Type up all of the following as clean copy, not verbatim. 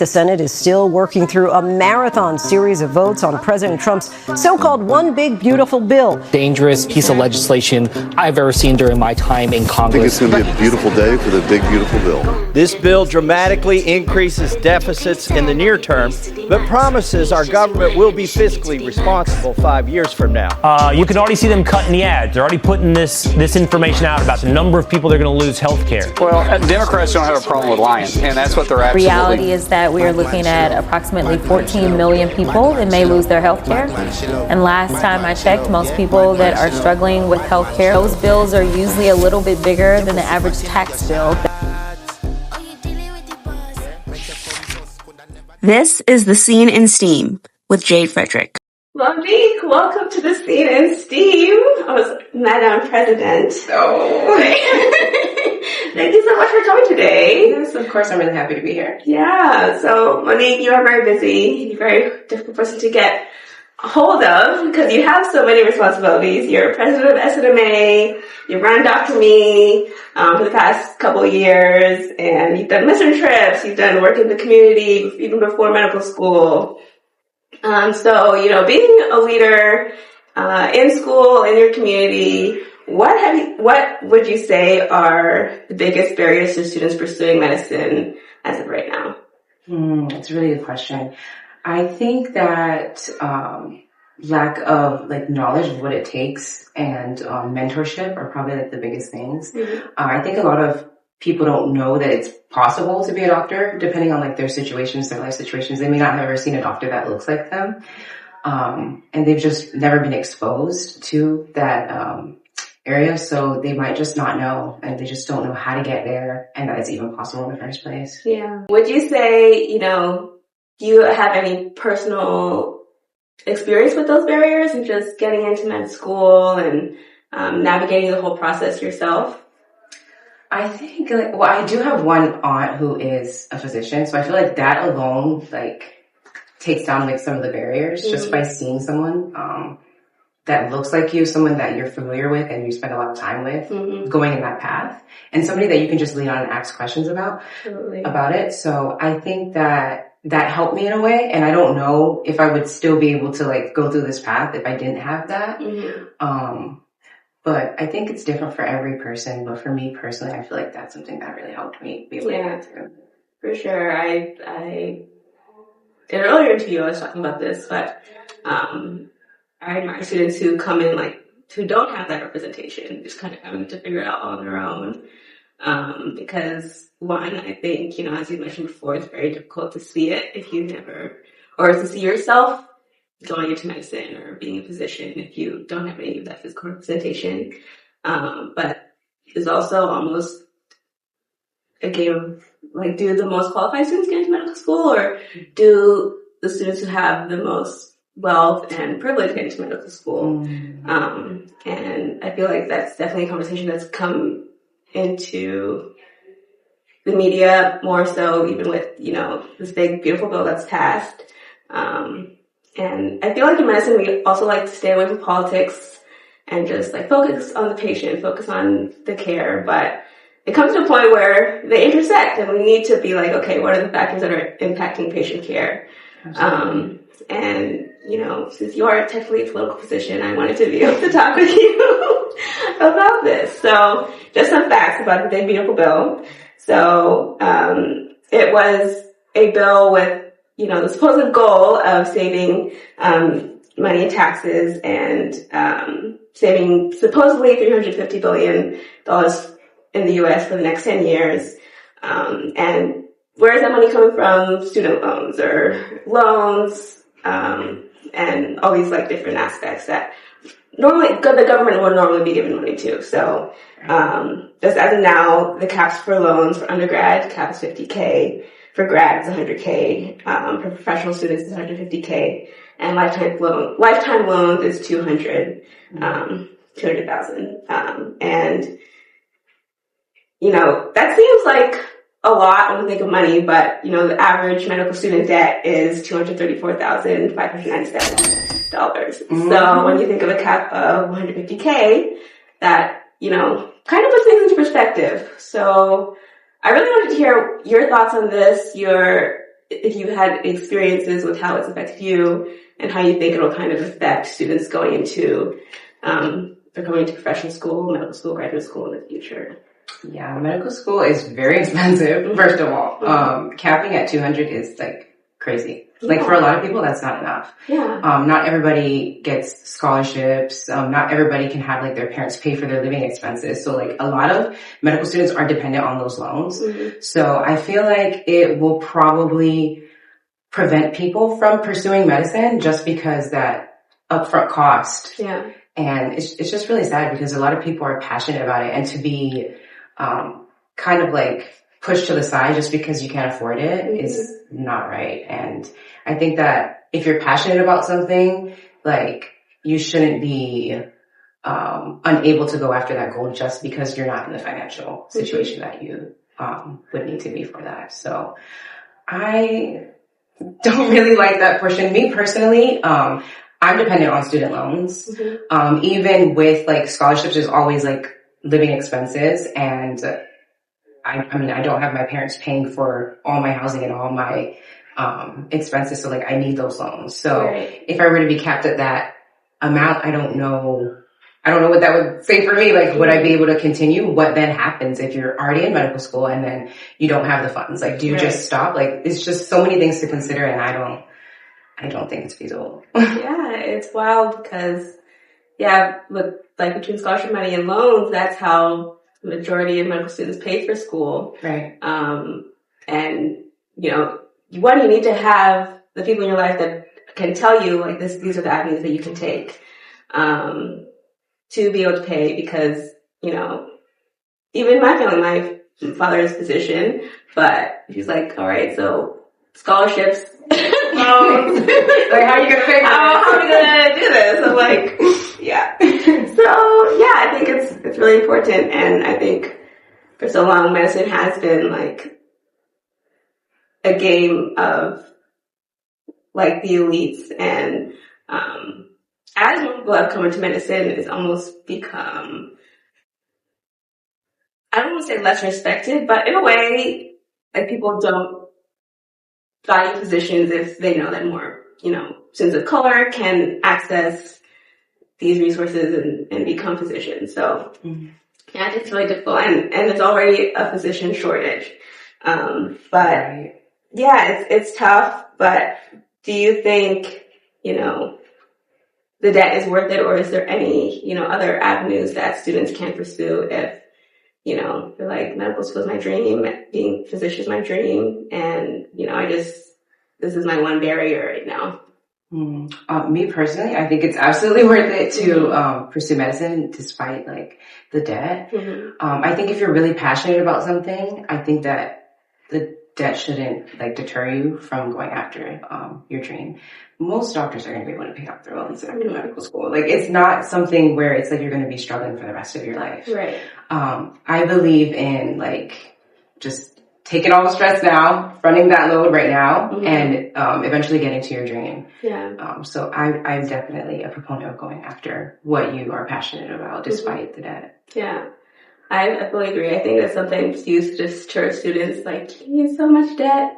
The Senate is still working through a marathon series of votes on President Trump's so-called One Big Beautiful Bill. Dangerous piece of legislation I've ever seen during my time in Congress. I think it's going to be a beautiful day for the Big Beautiful Bill. This bill dramatically increases deficits in the near term, but promises our government will be fiscally responsible 5 years from now. You can already see them cutting the ads. They're already putting this information out about the number of people they're going to lose health care. Well, Democrats don't have a problem with lying, and that's what they're absolutely. Reality is that we are looking at approximately 14 million people that may lose their health care. And last time I checked, most people that are struggling with health care, those bills are usually a little bit bigger than the average tax bill. This is The Scene in STEAM with Jade Frederick. Monique, welcome to The Scene in STEAM. I was Madam President. Thank you so much for coming today. Yes, of course. I'm really happy to be here. Yeah. So, Monique, you are very busy. You're a very difficult person to get a hold of because you have so many responsibilities. You're president of S.T.E.A.M. You run Dr. Me for the past couple of years, and you've done mission trips. You've done work in the community even before medical school. So, being a leader in school, in your community, what would you say are the biggest barriers to students pursuing medicine as of right now? That's a really good question. I think that lack of knowledge of what it takes and mentorship are probably the biggest things. Mm-hmm. I think a lot of people don't know that it's possible to be a doctor, depending on their situations, their life situations. They may not have ever seen a doctor that looks like them. And they've just never been exposed to that area, so they might just not know, and they just don't know how to get there, and that it's even possible in the first place. Yeah. Would you say, do you have any personal experience with those barriers and just getting into med school and navigating the whole process yourself? I think, I do have one aunt who is a physician, so I feel like that alone, takes down, some of the barriers just by seeing someone, that looks like you, someone that you're familiar with and you spend a lot of time with, going in that path, and somebody that you can just lean on and ask questions about it. So I think that helped me in a way, and I don't know if I would still be able to go through this path if I didn't have that. But I think it's different for every person. But for me personally, I feel like that's something that really helped me be able to get through. For sure. I in an earlier interview I was talking about this, but I admire students who come in who don't have that representation, just kind of having to figure it out on their own. Because one, I think, as you mentioned before, it's very difficult to see it if you never, or to see yourself going into medicine or being a physician if you don't have any of that physical representation. But it's also almost a game of, do the most qualified students get into medical school, or do the students who have the most wealth and privilege get into medical school? And I feel like that's definitely a conversation that's come into the media more so, even with, this big, beautiful bill that's passed. And I feel like in medicine, we also like to stay away from politics and just focus on the patient, focus on the care. But it comes to a point where they intersect, and we need to be okay, what are the factors that are impacting patient care? And, since you are technically a political physician, I wanted to be able to talk with you about this. So just some facts about the Big Beautiful Bill. So, it was a bill with, the supposed goal of saving, money in taxes and, saving supposedly $350 billion in the U.S. for the next 10 years. And where is that money coming from? Student loans or loans, and all these different aspects that normally the government would normally be giving money to. So, just as of now, the caps for loans for undergrad, cap is $50K. For grads, $100K. For professional students, it's $150K. And lifetime loans is $200,000. And, that seems like a lot when we think of money, but, the average medical student debt is $234,597. So when you think of a cap of $150K, that, kind of puts things into perspective. So I really wanted to hear your thoughts on this, your if you had experiences with how it's affected you and how you think it'll kind of affect students going into, or going into professional school, medical school, graduate school in the future. Yeah, medical school is very expensive, first of all. Capping at 200 is like crazy. Like for a lot of people, that's not enough. Yeah. Not everybody gets scholarships. Not everybody can have like their parents pay for their living expenses. So like a lot of medical students are dependent on those loans. So I feel like it will probably prevent people from pursuing medicine just because that upfront cost. Yeah. And it's just really sad because a lot of people are passionate about it, and to be kind of like pushed to the side just because you can't afford it is not right. And I think that if you're passionate about something, like you shouldn't be unable to go after that goal just because you're not in the financial situation that you would need to be for that. So I don't really like that portion. Me personally, I'm dependent on student loans. Even with like scholarships, there's always like living expenses, and I mean, I don't have my parents paying for all my housing and all my expenses, so like I need those loans. So if I were to be capped at that amount, I don't know what that would say for me. Like, would I be able to continue? What then happens if you're already in medical school and then you don't have the funds? Like, do you just stop? Like, it's just so many things to consider, and I don't think it's feasible. Yeah, it's wild because, with like between scholarship money and loans, that's how the majority of medical students pay for school. Right. And, you need to have the people in your life that can tell you, like, these are the avenues that you can take, to be able to pay because, even my family, my father is a physician, but he's like, all right, so scholarships, loans, like, how are you going to pay for how are we going to do this? I'm like, yeah. So, I think it's really important. And I think for so long, medicine has been like a game of like the elites. And as more people have come into medicine, it's almost become, I don't want to say less respected, but in a way, like people don't value physicians if they know that more, students of color can access these resources and become physicians. So, it's really difficult. And there's already a physician shortage. But it's tough. But do you think, the debt is worth it, or is there any, other avenues that students can pursue if, they're like, medical school is my dream, being a physician is my dream, and, this is my one barrier right now. Me personally, I think it's absolutely worth it to pursue medicine despite like the debt. I think if you're really passionate about something, I think that the debt shouldn't like deter you from going after your dream. Most doctors are going to be able to pay off their loans after medical school. Like, it's not something where it's like you're going to be struggling for the rest of your life. Right. I believe in like just taking all the stress now, fronting that load right now, and eventually getting to your dream. Yeah. So I'm definitely a proponent of going after what you are passionate about despite the debt. Yeah. I fully agree. I think that sometimes used to deter students like, you need so much debt,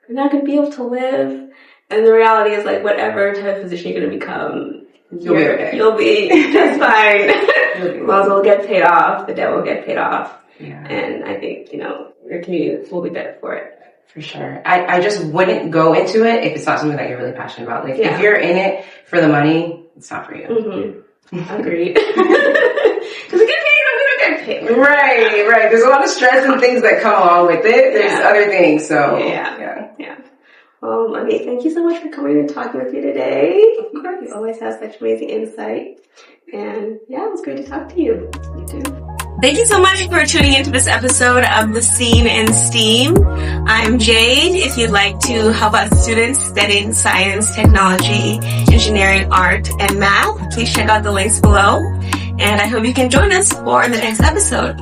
you're not going to be able to live. And the reality is like whatever type of physician you're going to become, you'll be just fine. Loans will get paid off, the debt will get paid off. Yeah. And I think, your community will be better for it. For sure. I just wouldn't go into it if it's not something that you're really passionate about. Like, if you're in it for the money, it's not for you. Agreed. Because we get paid or we don't get paid. Right. There's a lot of stress and things that come along with it. There's other things, so. Yeah. Well, Monique, thank you so much for coming and talking with me today. Of course. You always have such amazing insight. And it was great to talk to you. You too. Thank you so much for tuning into this episode of The Scene in STEAM. I'm Jade. If you'd like to help out students studying science, technology, engineering, art, and math, please check out the links below. And I hope you can join us for the next episode.